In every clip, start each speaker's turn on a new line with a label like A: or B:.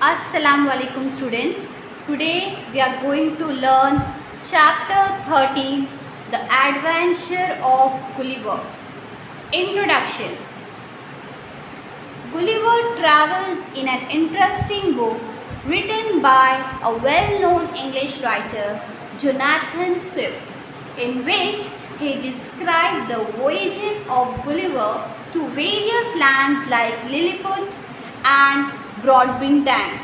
A: Assalamu alaikum students. Today we are going to learn chapter 13, The Adventure of Gulliver. Introduction. Gulliver travels in an interesting book written by a well-known English writer, Jonathan Swift, in which he described the voyages of Gulliver to various lands like Lilliput and Broadbintan.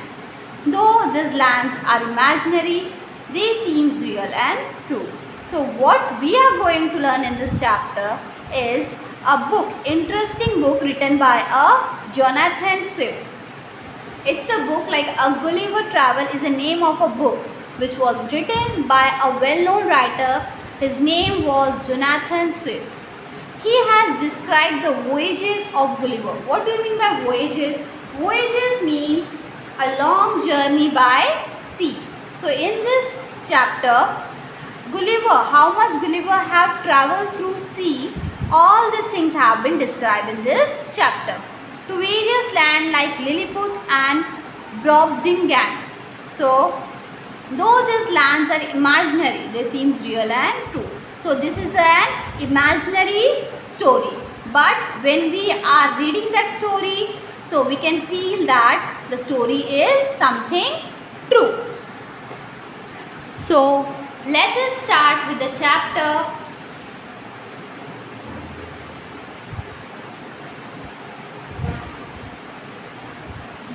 A: Though these lands are imaginary, they seem real and true. So what we are going to learn in this chapter is a book, interesting book written by a Jonathan Swift. It's a book like a Gulliver Travel is the name of a book which was written by a well-known writer. His name was Jonathan Swift. He has described the voyages of Gulliver. What do you mean by voyages? Voyages means a long journey by sea. So in this chapter, Gulliver, how much Gulliver have travelled through sea, all these things have been described in this chapter. To various lands like Lilliput and Brobdingan. So though these lands are imaginary, they seem real and true. So this is an imaginary story. But when we are reading that story, so we can feel that the story is something true. So let us start with the chapter.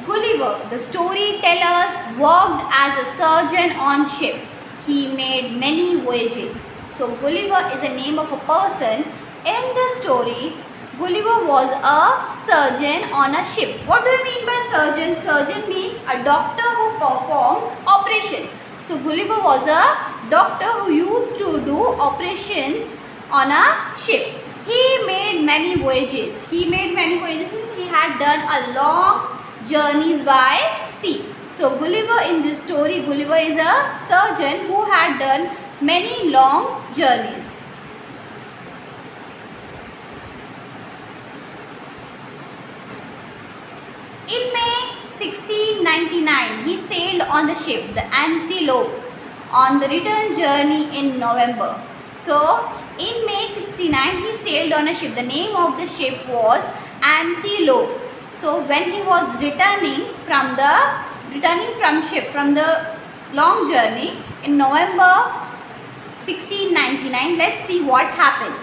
A: Gulliver, the storyteller, worked as a surgeon on ship. He made many voyages. So Gulliver is a name of a person. In the story, Gulliver was a surgeon on a ship. What do you mean by surgeon? Surgeon means a doctor who performs operation. So Gulliver was a doctor who used to do operations on a ship. He made many voyages. He made many voyages means he had done a long journeys by sea. So Gulliver, in this story, Gulliver is a surgeon who had done many long journeys. In May 1699, he sailed on the ship, the Antelope, on the return journey in November. So, in May 69, he sailed on a ship. The name of the ship was Antelope. So, when he was returning from ship, from the long journey in November 1699, let's see what happened.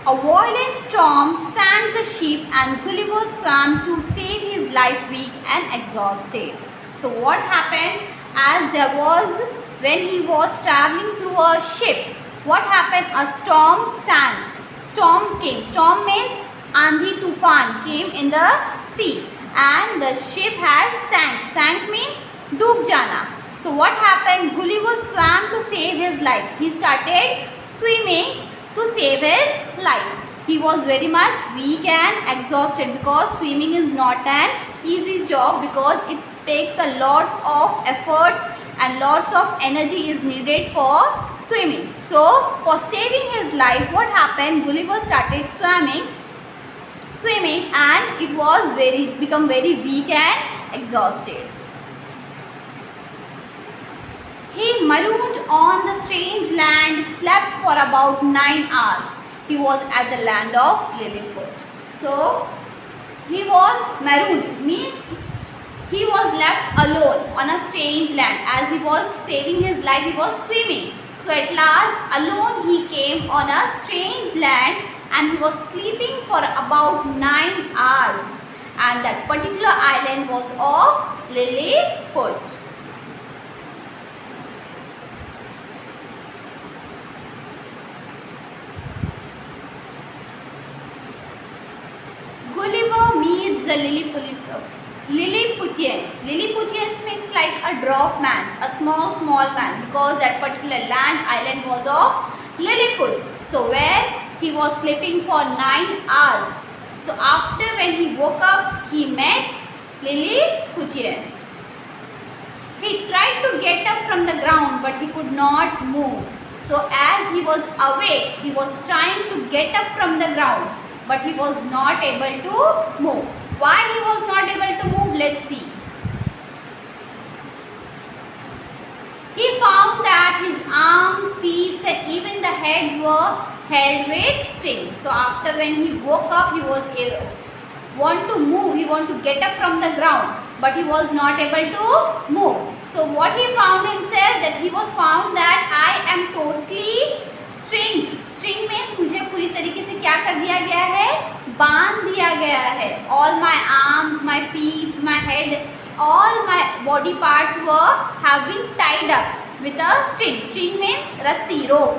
A: A violent storm sank the ship and Gulliver swam to save his life, weak and exhausted. So what happened? As there was, when he was traveling through a ship, what happened? A storm sank. Storm came. Storm means Andhi Tufan came in the sea and the ship has sank. Sank means doob jana. So what happened? Gulliver swam to save his life. He started swimming to save his life. He was very much weak and exhausted because swimming is not an easy job because it takes a lot of effort and lots of energy is needed for swimming. So for saving his life, what happened? Gulliver started swimming and it was become very weak and exhausted. He marooned on the strange land, slept for about 9 hours. He was at the land of Lilliput. So, he was marooned, means he was left alone on a strange land. As he was saving his life, he was swimming. So, at last, alone he came on a strange land and he was sleeping for about 9 hours. And that particular island was of Lilliput. Gulliver meets the Lilliputians. Lilliputians means like a dwarf man, a small man, because that particular island was of Lilliput. So where he was sleeping for 9 hours. So after when he woke up, he met Lilliputians. He tried to get up from the ground but he could not move. So as he was awake, he was trying to get up from the ground. but he was not able to move. Why he was not able to move? Let's see. He found that his arms, feet and even the head were held with strings. So after when he woke up, he was want to move, he want to get up from the ground, but he was not able to move. So what he found himself, that he was found that I am totally stringed. String means मुझे पूरी तरीके से क्या कर दिया गया है, बांध दिया गया है. All my arms, my feet, my head, all my body parts have been tied up with a string. String means rassi, rope.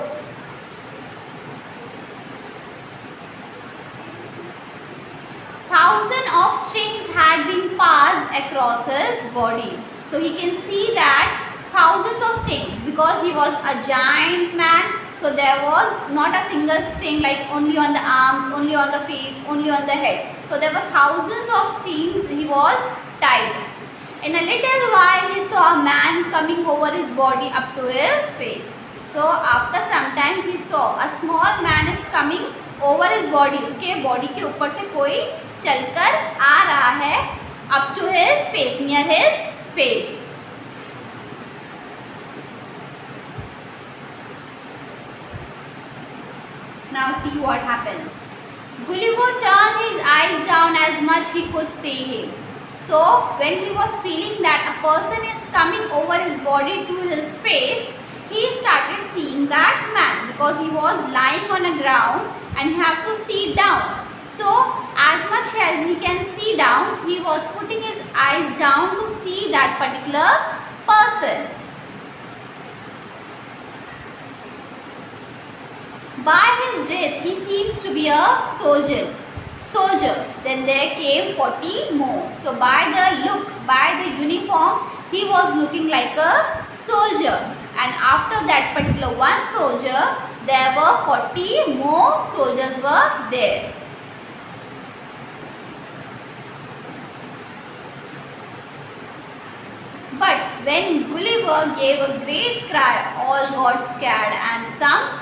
A: Thousands of strings had been passed across his body. So he can see that thousands of strings, because he was a giant man. So there was not a single string like only on the arms, only on the feet, only on the head. So there were thousands of strings he was tied. In a little while he saw a man coming over his body up to his face. So after some time he saw a small man is coming over his body. उसके body के ऊपर से कोई चलकर आ रहा है up to his face, near his face. Now see what happened. Gulliver turned his eyes down as much he could see him. So when he was feeling that a person is coming over his body to his face, he started seeing that man, because he was lying on the ground and he had to see down. So as much as he can see down, he was putting his eyes down to see that particular person. By his dress, he seems to be a soldier. Then there came 40 more. So by the look, by the uniform, he was looking like a soldier. And after that particular one soldier, there were 40 more soldiers were there. But when Gulliver gave a great cry, all got scared, and some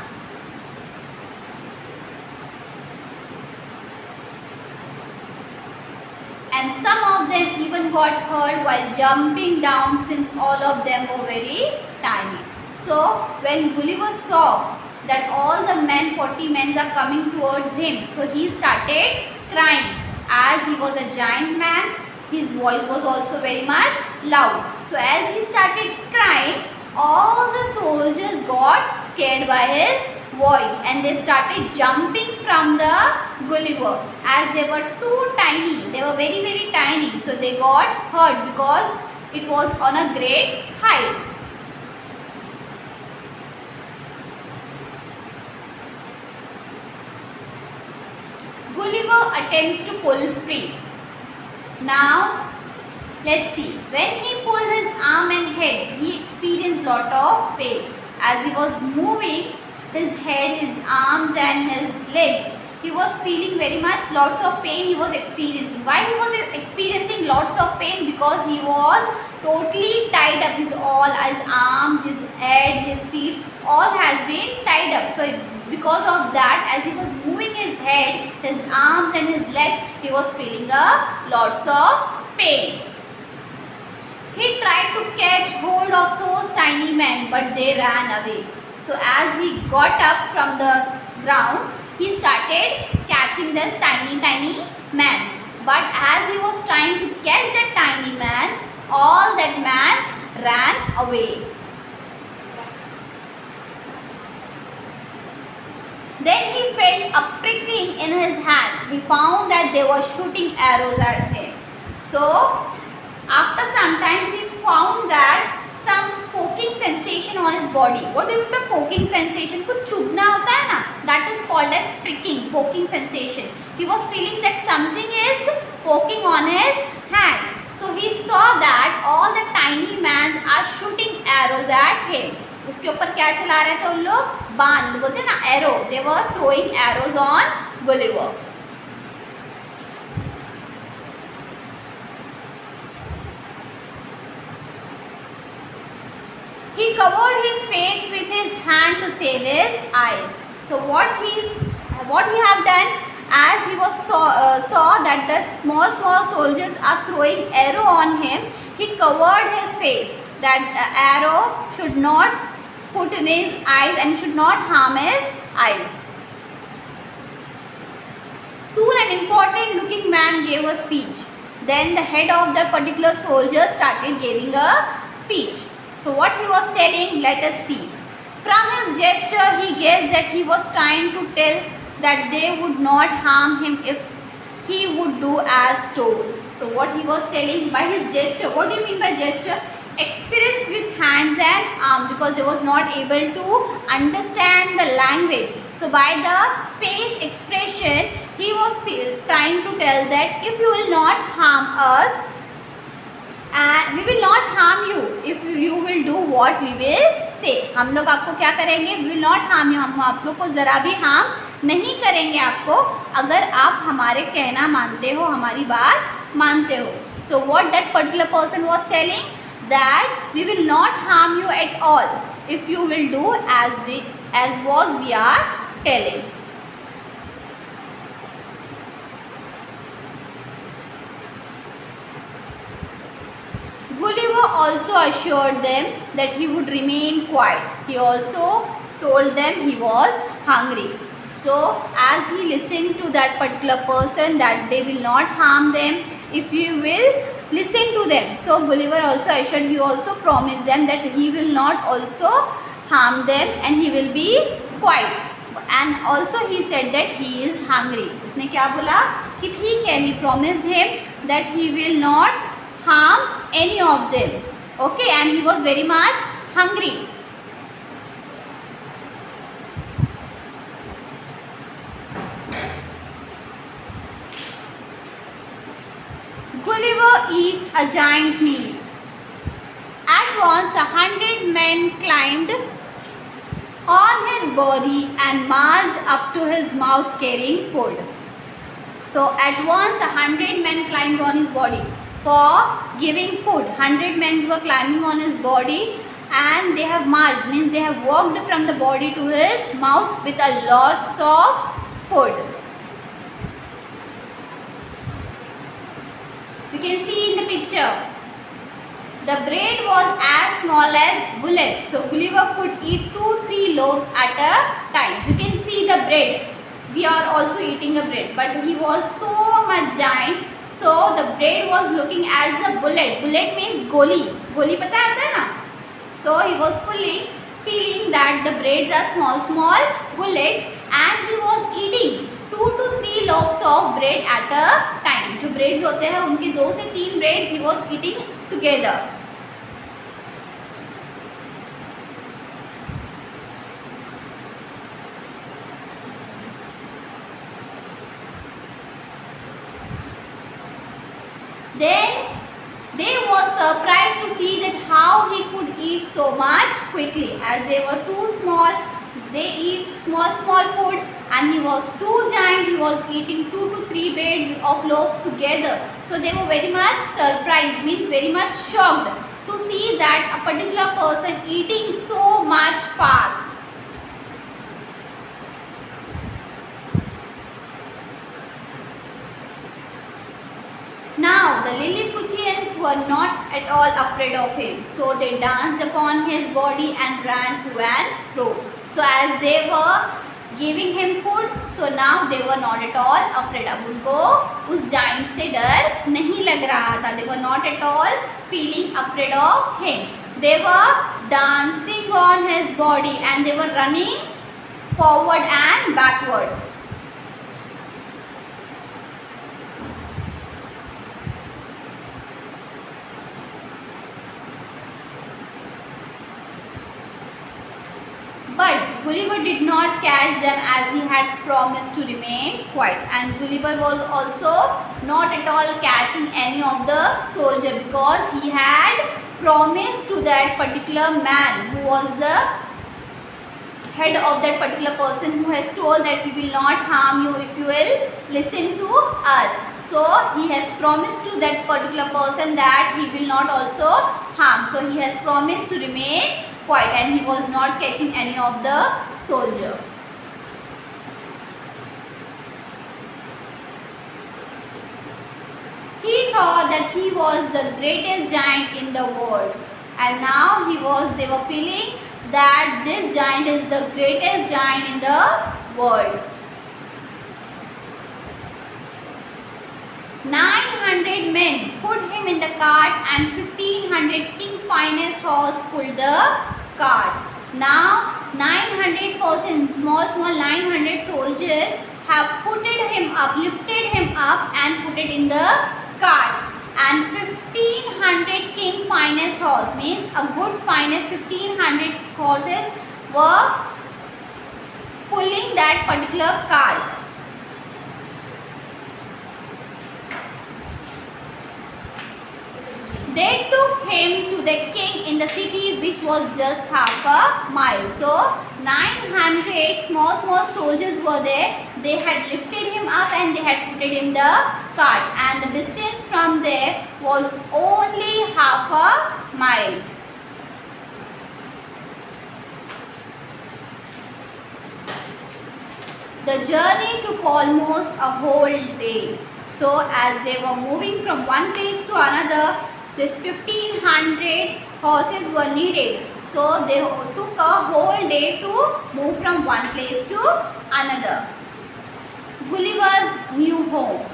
A: of them even got hurt while jumping down, since all of them were very tiny. So when Gulliver saw that all the men, 40 men are coming towards him, so he started crying. As he was a giant man, his voice was also very much loud. So as he started crying, all the soldiers got scared by his voice and they started jumping from the Gulliver. As they were too tiny, they were very very tiny, so they got hurt because it was on a great height. Gulliver attempts to pull free. Now let's see, when he pulled his arm and head, he experienced lot of pain. As he was moving his head, his arms and his legs, he was feeling very much lots of pain he was experiencing. Why he was experiencing lots of pain? Because he was totally tied up. His arms, his head, his feet, all has been tied up. So because of that, as he was moving his head, his arms and his legs, he was feeling lots of pain. He tried to catch hold of those tiny men, but they ran away. So as he got up from the ground, he started catching the tiny man. But as he was trying to catch the tiny man, all that man ran away. Then he felt a pricking in his hand. He found that they were shooting arrows at him. So after some time he found that some poking sensation on his body. What do you mean by poking sensation? कुछ चुभना होता है ना? That is called as pricking, poking sensation. He was feeling that something is poking on his hand. So he saw that all the tiny men are shooting arrows at him. उसके ऊपर क्या चला रहे थे उन लोग? बाण, बोलते हैं ना arrow. They were throwing arrows on Gulliver. He covered his face with his hand to save his eyes. So what he have done, as he was saw that the small soldiers are throwing arrow on him, he covered his face, that arrow should not put in his eyes and should not harm his eyes. Soon an important looking man gave a speech. Then the head of the particular soldier started giving a speech. So what he was telling, let us see. From his gesture, he guessed that he was trying to tell that they would not harm him if he would do as told. So what he was telling by his gesture, what do you mean by gesture? Expressed with hands and arms, because they was not able to understand the language. So by the face expression, he was trying to tell that if you will not harm us, we will not harm you if you will do what we will say. हम लोग आपको क्या करेंगे? We will not harm you. हम आप लोग को ज़रा भी harm नहीं करेंगे आपको, अगर आप हमारे कहना मानते हो, हमारी बात मानते हो. So what that particular person was telling, that we will not harm you at all if you will do as we are telling. Gulliver also assured them that he would remain quiet. He also told them he was hungry. So as he listened to that particular person that they will not harm them if you will listen to them. So Gulliver also assured, he also promised them that he will not also harm them and he will be quiet. And also he said that he is hungry. उसने क्या बोला कि ठीक है, he promised him that he will not harm any of them. Okay, and he was very much hungry. Gulliver eats a giant meal. At once 100 men climbed on his body and marched up to his mouth carrying food. So at once 100 men climbed on his body for giving food. 100 men were climbing on his body and they have marched, means they have walked from the body to his mouth with a lots of food. You can see in the picture, the bread was as small as bullets. So Gulliver could eat 2-3 loaves at a time. You can see the bread. We are also eating a bread, but he was so much giant. So the bread was looking as a bullet. Bullet means goli. Goli पता है ना? So he was fully feeling that the breads are small bullets, and he was eating 2 to 3 loaves of bread at a time. जो breads होते हैं उनके 2 से 3 breads he was eating together. Then they was surprised to see that how he could eat so much quickly, as they were too small. They eat small food, and he was too giant. He was eating 2 to 3 breads of loaf together. So they were very much surprised, means very much shocked to see that a particular person eating so much fast. Now the Lilliputians were not at all afraid of him, so they danced upon his body and ran to and fro. So as they were giving him food, so now they were not at all afraid. अब उनको उस giant से डर नहीं लग रहा था. They were not at all feeling afraid of him. They were dancing on his body and they were running forward and backward. But Gulliver did not catch them, as he had promised to remain quiet. And Gulliver was also not at all catching any of the soldier, because he had promised to that particular man who was the head of that particular person, who has told that we will not harm you if you will listen to us. So he has promised to that particular person that he will not also harm. So he has promised to remain quiet, and he was not catching any of the soldier. thought that he was the greatest giant in the world, and now they were feeling that this giant is the greatest giant in the world. 900 men put him in the cart and 1500 king's finest horse pulled the cart. Now 900 persons, small 900 soldiers have lifted him up and put it in the cart, and 1500 king's finest horse, means a good finest 1500 horses were pulling that particular cart. They took him to the king in the city, which was just half a mile. So 900 small soldiers were there. They had lifted him up and they had put it in the cart, and the distance from there was only half a mile. The journey took almost a whole day. So as they were moving from one place to another, this 1500 horses were needed. So they took a whole day to move from one place to another. Gulliver's new home.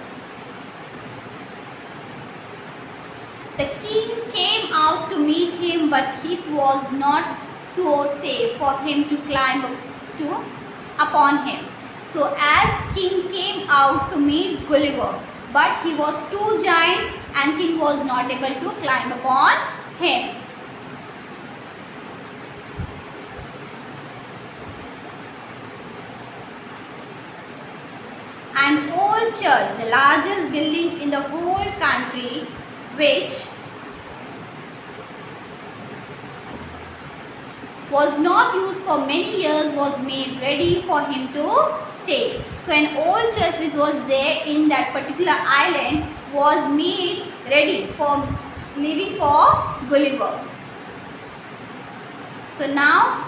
A: The king came out to meet him, but it was not too safe for him to climb upon him. So as king came out to meet Gulliver, but he was too giant and king was not able to climb upon him. An old church, the largest building in the whole country, which was not used for many years, was made ready for him to stay. So an old church which was there in that particular island was made ready for living for Gulliver. So now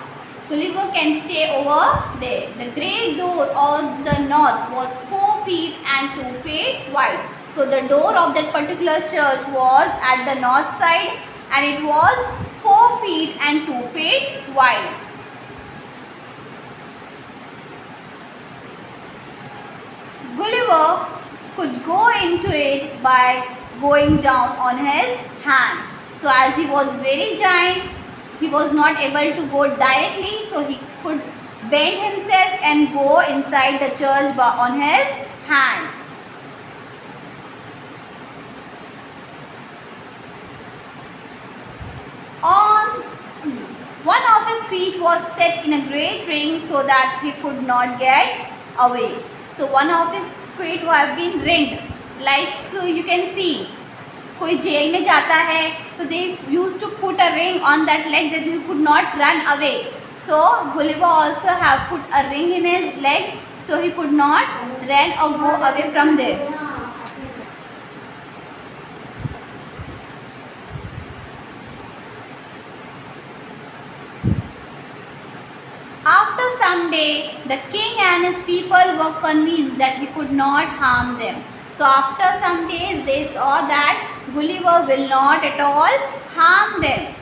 A: Gulliver can stay over there. The great door of the north was 4 feet and 2 feet wide. So the door of that particular church was at the north side, and it was 4 feet and 2 feet wide. Gulliver could go into it by going down on his hand. So as he was very giant, he was not able to go directly, so he could bend himself and go inside the church on his hand. One of his feet was set in a great ring so that he could not get away. So one of his feet have been ringed, like you can see. कोई jail में जाता है, so they used to put a ring on that leg that you could not run away. So Gulliver also have put a ring in his leg, so he could not run or go away from there. After some day, the king and his people were convinced that he could not harm them. So after some days, they saw that Gulliver will not at all harm them.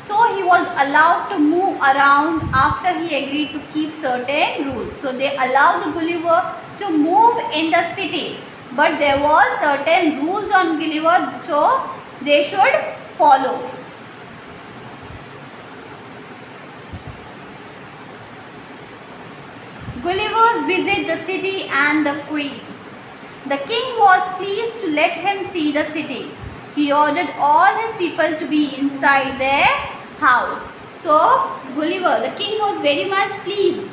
A: So he was allowed to move around after he agreed to keep certain rules. So they allowed the Gulliver to move in the city, but there was certain rules on Gulliver, so they should follow. Gulliver visited the city and the queen. The king was pleased to let him see the city. He ordered all his people to be inside their house. So Gulliver, the king, was very much pleased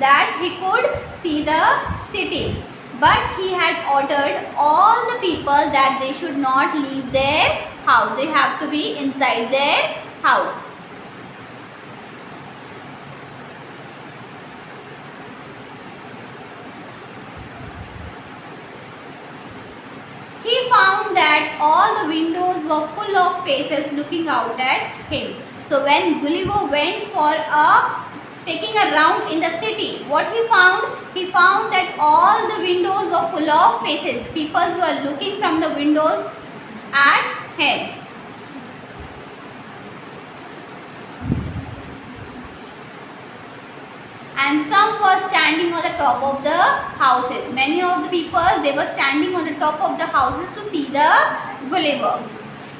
A: that he could see the city. But he had ordered all the people that they should not leave their house. They have to be inside their house. He found that all the windows were full of faces looking out at him. So when Gulliver went for a taking a round in the city, what he found? He found that all the windows were full of faces. People were looking from the windows at him. And some were standing on the top of the houses. Many of the people, they were standing on the top of the houses to see the Gulliver.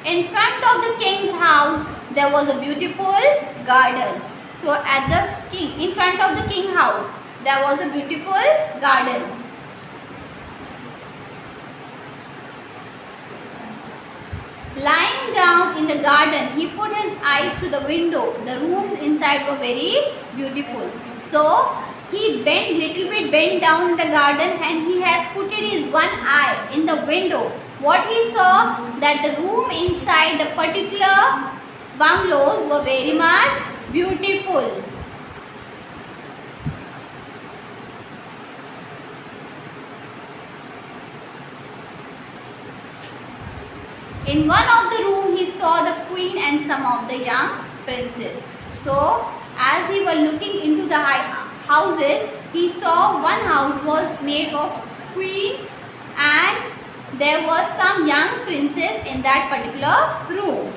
A: In front of the king's house, there was a beautiful garden. So in front of the king's house, there was a beautiful garden. Lying down in the garden, he put his eyes to the window. The rooms inside were very beautiful. So he bent down in the garden, and he has put his one eye in the window. What he saw, that the room inside the particular bungalows were very much beautiful. In one of the room, he saw the queen and some of the young princes. So as he was looking into the houses, he saw one house was made of queen and there were some young princes in that particular room.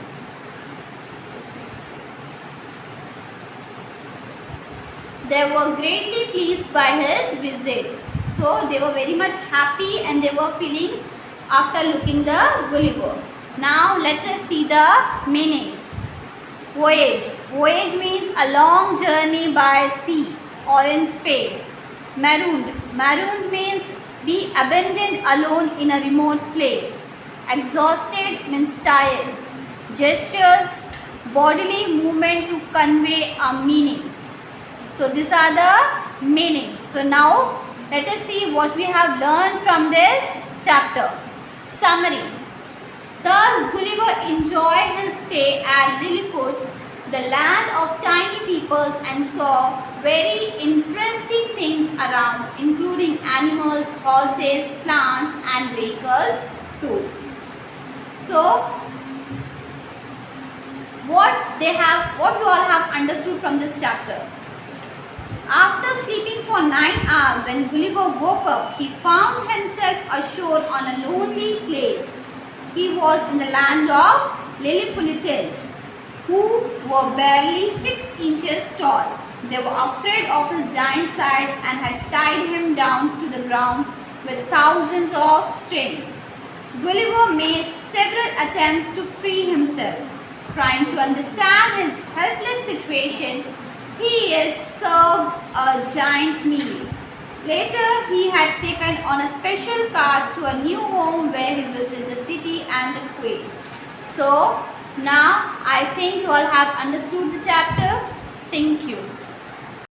A: They were greatly pleased by his visit. So they were very much happy and they were feeling after looking the Gulliver. Now let us see the meanings. Voyage. Voyage means a long journey by sea or in space. Marooned. Marooned means be abandoned alone in a remote place. Exhausted means tired. Gestures, bodily movement to convey a meaning. So these are the meanings. So now let us see what we have learned from this chapter. Summary. Thus Gulliver enjoyed his stay at Lilliput, the land of tiny peoples, and saw very interesting things around, including animals, horses, plants and vehicles too. So what you all have understood from this chapter? After sleeping for 9 hours, when Gulliver woke up, he found himself ashore on a lonely place. He was in the land of Lilliputians, who were barely 6 inches tall. They were afraid of his giant size and had tied him down to the ground with thousands of strings. Gulliver made several attempts to free himself. Trying to understand his helpless situation, he is served a giant meal. Later, he had taken on a special car to a new home where he visited the city and the queen. So, now I think you all have understood the chapter. Thank you.